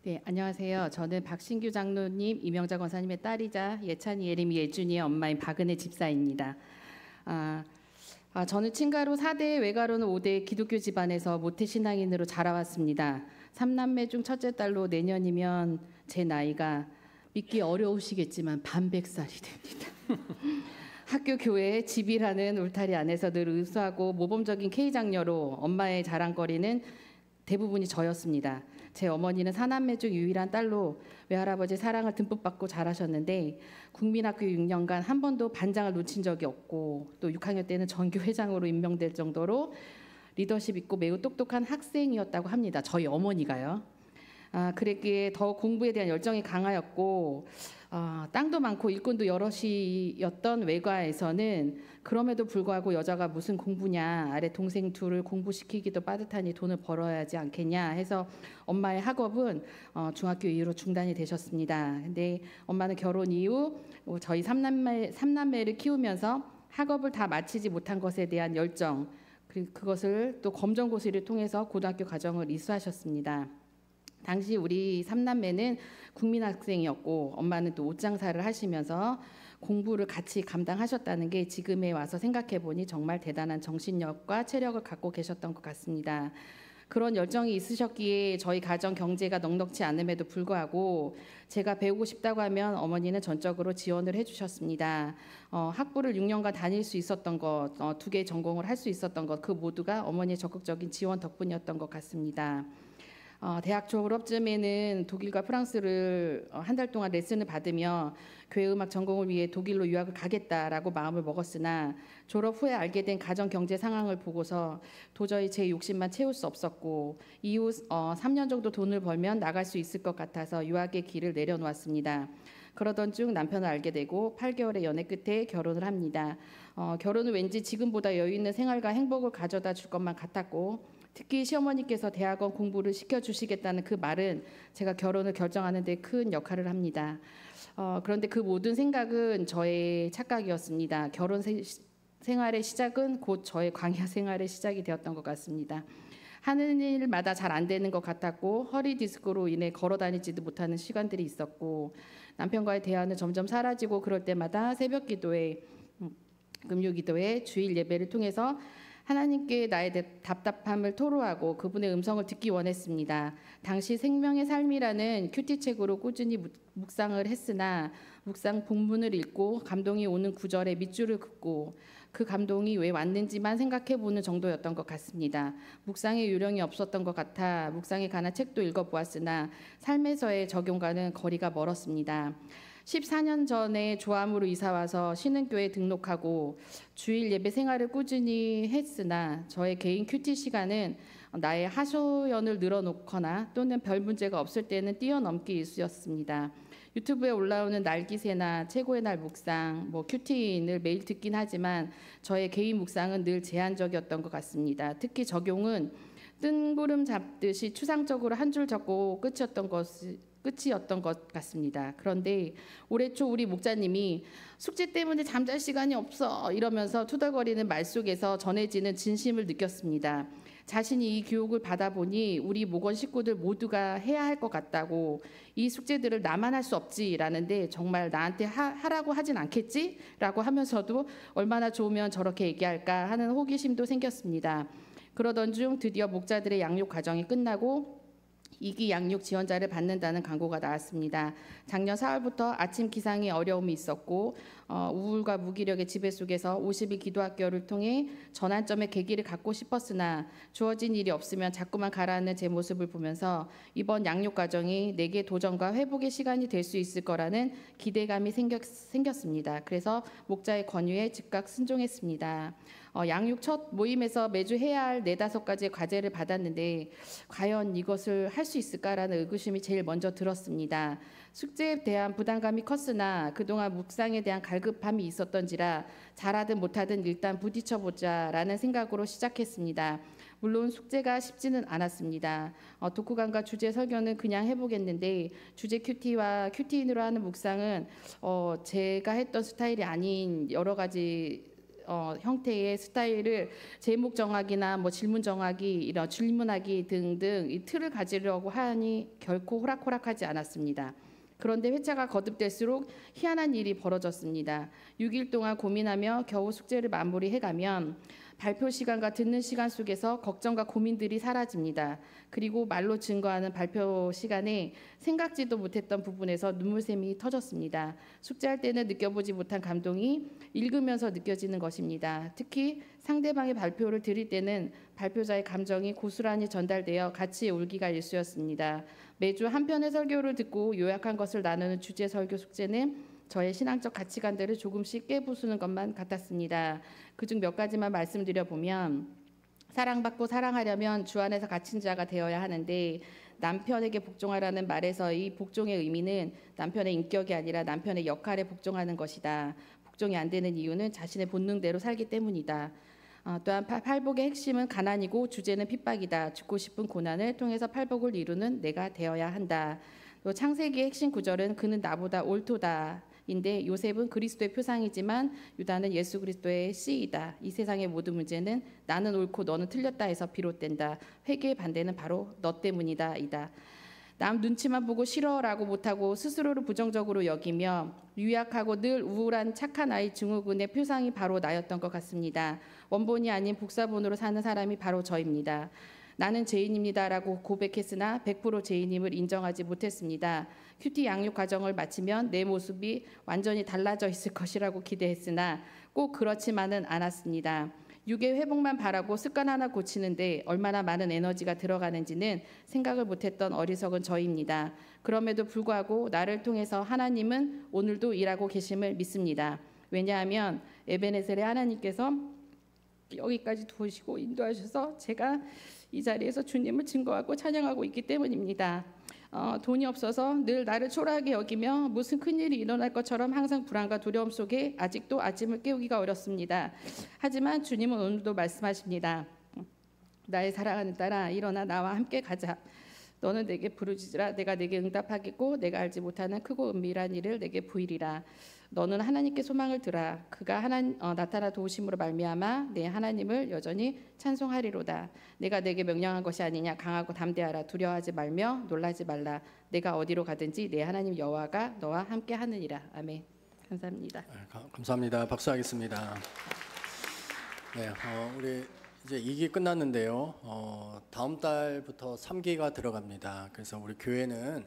네, 안녕하세요. 저는 박신규 장로님, 이명자 권사님의 딸이자 예찬이, 예림이, 예준이의 엄마인 박은혜 집사입니다. 저는 친가로 4대, 외가로는 5대 기독교 집안에서 모태신앙인으로 자라왔습니다. 3남매 중 첫째 딸로 내년이면 제 나이가 믿기 어려우시겠지만 반백살이 됩니다. 학교, 교회, 집이라는 울타리 안에서 늘 의수하고 모범적인 K장녀로 엄마의 자랑거리는 대부분이 저였습니다. 제 어머니는 4남매 중 유일한 딸로 외할아버지의 사랑을 듬뿍 받고 자라셨는데 국민학교 6년간 한 번도 반장을 놓친 적이 없고 또 6학년 때는 전교회장으로 임명될 정도로 리더십 있고 매우 똑똑한 학생이었다고 합니다. 저희 어머니가요. 그랬기에 더 공부에 대한 열정이 강하였고 땅도 많고 일꾼도 여럿이었던 외가에서는 그럼에도 불구하고 여자가 무슨 공부냐, 아래 동생 둘을 공부시키기도 빠듯하니 돈을 벌어야 하지 않겠냐 해서 엄마의 학업은 중학교 이후로 중단이 되셨습니다. 근데 엄마는 결혼 이후 저희 삼남매를 키우면서 학업을 다 마치지 못한 것에 대한 열정, 그리고 그것을 또 검정고시를 통해서 고등학교 과정을 이수하셨습니다. 당시 우리 삼남매는 국민학생이었고 엄마는 또 옷장사를 하시면서 공부를 같이 감당하셨다는 게 지금에 와서 생각해 보니 정말 대단한 정신력과 체력을 갖고 계셨던 것 같습니다. 그런 열정이 있으셨기에 저희 가정 경제가 넉넉지 않음에도 불구하고 제가 배우고 싶다고 하면 어머니는 전적으로 지원을 해주셨습니다. 학부를 6년간 다닐 수 있었던 것, 2개 전공을 할 수 있었던 것, 그 모두가 어머니의 적극적인 지원 덕분이었던 것 같습니다. 대학 졸업쯤에는 독일과 프랑스를 한 달 동안 레슨을 받으며 교회음악 전공을 위해 독일로 유학을 가겠다라고 마음을 먹었으나 졸업 후에 알게 된 가정 경제 상황을 보고서 도저히 제 욕심만 채울 수 없었고 이후 3년 정도 돈을 벌면 나갈 수 있을 것 같아서 유학의 길을 내려놓았습니다. 그러던 중 남편을 알게 되고 8개월의 연애 끝에 결혼을 합니다. 결혼은 왠지 지금보다 여유 있는 생활과 행복을 가져다 줄 것만 같았고 특히 시어머니께서 대학원 공부를 시켜주시겠다는 그 말은 제가 결혼을 결정하는 데 큰 역할을 합니다. 그런데 그 모든 생각은 저의 착각이었습니다. 결혼 생활의 시작은 곧 저의 광야 생활의 시작이 되었던 것 같습니다. 하는 일마다 잘 안 되는 것 같았고 허리 디스크로 인해 걸어 다니지도 못하는 시간들이 있었고 남편과의 대화는 점점 사라지고 그럴 때마다 새벽 기도회, 금요 기도회, 주일 예배를 통해서 하나님께 나의 답답함을 토로하고 그분의 음성을 듣기 원했습니다. 당시 생명의 삶이라는 큐티책으로 꾸준히 묵상을 했으나 묵상 본문을 읽고 감동이 오는 구절에 밑줄을 긋고 그 감동이 왜 왔는지만 생각해보는 정도였던 것 같습니다. 묵상의 요령이 없었던 것 같아 묵상에 관한 책도 읽어보았으나 삶에서의 적용과는 거리가 멀었습니다. 14년 전에 조암으로 이사와서 신흥교회에 등록하고 주일 예배 생활을 꾸준히 했으나 저의 개인 큐티 시간은 나의 하소연을 늘어놓거나 또는 별 문제가 없을 때는 뛰어넘기 일쑤였습니다. 유튜브에 올라오는 날기새나 최고의 날 묵상, 큐티인을 매일 듣긴 하지만 저의 개인 묵상은 늘 제한적이었던 것 같습니다. 특히 적용은 뜬구름 잡듯이 추상적으로 한 줄 적고 끝이었던 것 같습니다. 그런데 올해 초 우리 목자님이 숙제 때문에 잠잘 시간이 없어 이러면서 투덜거리는 말 속에서 전해지는 진심을 느꼈습니다. 자신이 이 교육을 받아보니 우리 목원 식구들 모두가 해야 할 것 같다고 이 숙제들을 나만 할 수 없지라는데 정말 나한테 하라고 하진 않겠지라고 하면서도 얼마나 좋으면 저렇게 얘기할까 하는 호기심도 생겼습니다. 그러던 중 드디어 목자들의 양육 과정이 끝나고 2기 양육 지원자를 받는다는 광고가 나왔습니다. 작년 4월부터 아침 기상에 어려움이 있었고 우울과 무기력의 지배 속에서 50일 기도학교를 통해 전환점의 계기를 갖고 싶었으나 주어진 일이 없으면 자꾸만 가라앉는 제 모습을 보면서 이번 양육 과정이 내게 도전과 회복의 시간이 될 수 있을 거라는 기대감이 생겼습니다. 그래서 목자의 권유에 즉각 순종했습니다. 양육 첫 모임에서 매주 해야 할 4-5가지의 과제를 받았는데 과연 이것을 할 수 있을까라는 의구심이 제일 먼저 들었습니다. 숙제에 대한 부담감이 컸으나 그동안 묵상에 대한 갈급함이 있었던지라 잘하든 못하든 일단 부딪혀보자라는 생각으로 시작했습니다. 물론 숙제가 쉽지는 않았습니다. 독후감과 주제 설교는 그냥 해보겠는데 주제 큐티와 큐티인으로 하는 묵상은 제가 했던 스타일이 아닌 여러 가지 형태의 스타일을 제목 정하기나 뭐 질문 정하기, 이런 질문하기 등등 이 틀을 가지려고 하니 결코 호락호락하지 않았습니다. 그런데 회차가 거듭될수록 희한한 일이 벌어졌습니다. 6일 동안 고민하며 겨우 숙제를 마무리해가면 발표 시간과 듣는 시간 속에서 걱정과 고민들이 사라집니다. 그리고 말로 증거하는 발표 시간에 생각지도 못했던 부분에서 눈물샘이 터졌습니다. 숙제할 때는 느껴보지 못한 감동이 읽으면서 느껴지는 것입니다. 특히 상대방의 발표를 들을 때는 발표자의 감정이 고스란히 전달되어 같이 울기가 일쑤였습니다. 매주 한 편의 설교를 듣고 요약한 것을 나누는 주제 설교 숙제는 저의 신앙적 가치관들을 조금씩 깨부수는 것만 같았습니다. 그중 몇 가지만 말씀드려 보면, 사랑받고 사랑하려면 주 안에서 갇힌 자가 되어야 하는데, 남편에게 복종하라는 말에서의 복종의 의미는 남편의 인격이 아니라 남편의 역할에 복종하는 것이다. 복종이 안 되는 이유는 자신의 본능대로 살기 때문이다. 또한 팔복의 핵심은 가난이고 주제는 핍박이다. 죽고 싶은 고난을 통해서 팔복을 이루는 내가 되어야 한다. 또 창세기의 핵심 구절은 그는 나보다 옳도다. 인데 요셉은 그리스도의 표상이지만 유다는 예수 그리스도의 씨이다. 이 세상의 모든 문제는 나는 옳고 너는 틀렸다 해서 비롯된다. 회개의 반대는 바로 너 때문이다. 이다. 남 눈치만 보고 싫어라고 못하고 스스로를 부정적으로 여기며 유약하고 늘 우울한 착한 아이 증후군의 표상이 바로 나였던 것 같습니다. 원본이 아닌 복사본으로 사는 사람이 바로 저입니다. 나는 죄인입니다라고 고백했으나 100% 죄인임을 인정하지 못했습니다. 큐티 양육 과정을 마치면 내 모습이 완전히 달라져 있을 것이라고 기대했으나 꼭 그렇지만은 않았습니다. 육의 회복만 바라고 습관 하나 고치는데 얼마나 많은 에너지가 들어가는지는 생각을 못했던 어리석은 저입니다. 그럼에도 불구하고 나를 통해서 하나님은 오늘도 일하고 계심을 믿습니다. 왜냐하면 에베네셀의 하나님께서 여기까지 도우시고 인도하셔서 제가 이 자리에서 주님을 증거하고 찬양하고 있기 때문입니다. 돈이 없어서 늘 나를 초라하게 여기며 무슨 큰일이 일어날 것처럼 항상 불안과 두려움 속에 아직도 아침을 깨우기가 어렵습니다. 하지만 주님은 오늘도 말씀하십니다. 나의 사랑하는 딸아, 일어나 나와 함께 가자. 너는 내게 부르짖으라. 내가 내게 응답하겠고 내가 알지 못하는 크고 은밀한 일을 내게 보이리라. 너는 하나님께 소망을 두라. 그가 나타나 도우심으로 말미암아 내 하나님을 여전히 찬송하리로다. 내가 내게 명령한 것이 아니냐. 강하고 담대하라. 두려워하지 말며 놀라지 말라. 내가 어디로 가든지 내 하나님 여호와가 너와 함께 하느니라. 아멘. 감사합니다. 감사합니다. 박수하겠습니다. 네, 우리 이제 2기 끝났는데요. 다음 달부터 3기가 들어갑니다. 그래서 우리 교회는